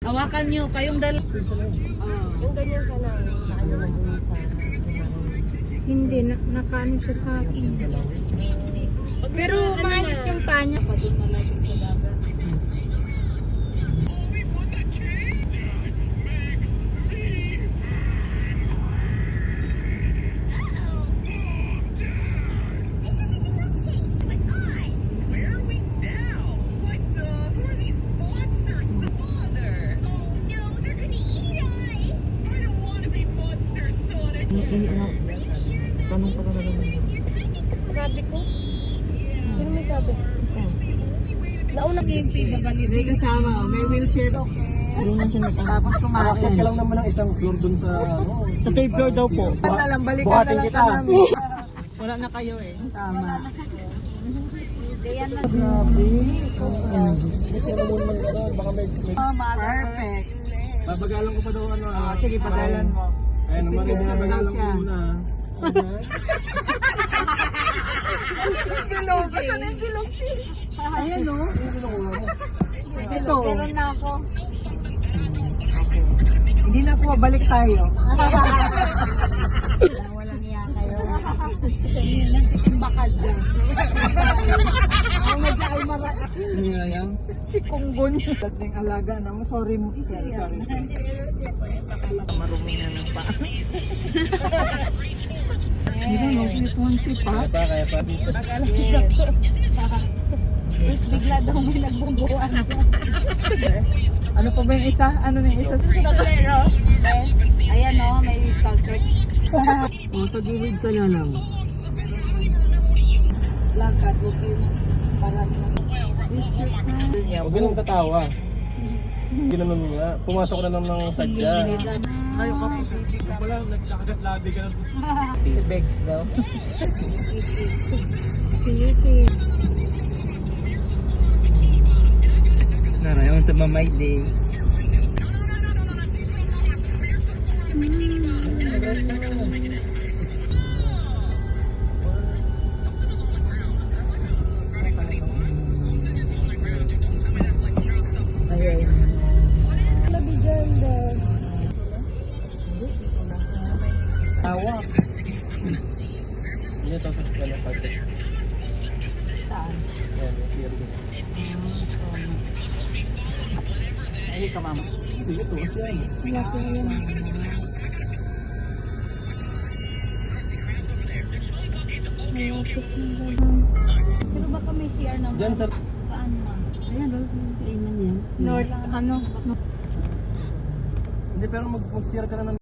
Hawakan nyo, kayong dalawa. Yung ganyan sana, nakaano na sa Hindi, nakaano siya sa akin. Pero maayos yung panya. Pa doon malapit sa dagat. Tanong pa talaga naman. Sabi ko? Sino may sabi? Nauna PMP, babalito. may kasama, may wheelchair. Hindi na siya tapos kumain. Bakit ka lang naman ng isang floor dun sa ano? Sa third floor daw po. Balikan na lang, balikan na Buhatin lang kita. ka namin. Wala na kayo eh. Tama. Grabe. Baka may... Perfect. Babagalan ko pa daw ano. Sige, pagalan mo. Ayun naman, Sige, babagalan ko siya. muna. Ayan o. Ito. Meron na ako. Hindi na po, balik tayo. Wala niya kayo. Bakal dyan. Ang medyo ay mara. Hindi nga yan. Si Kunggon. Dating alaga na mo. Sorry mo. Sorry. Marumi na ng pa. Hindi na, no? Kaya pa. Tapos bigla daw may nagbumbuhan. Ano pa ba yung isa? Ano na yung isa? Ayan o, may caltex. O, sa gilid ka na lang. Lakad, huwag yung parang Huwag ka nang tatawa. Ginanon mo nga. Pumasok ka na naman ng sadya. Ayaw ka po. Wala, nagkakagat-labi ka na. Si Bex daw. Narayon sa Mamay Day. Ayun. Labi dyan daw. Tawa. Hindi ito sa kanya pati. Saan? Yan, yung pier din. Ay, ka mama. Sige to, yan. Pero baka may CR naman. Diyan sa... Saan ma? Ayan, kainan yan. North, ano? Hindi, pero mag-share ka na ng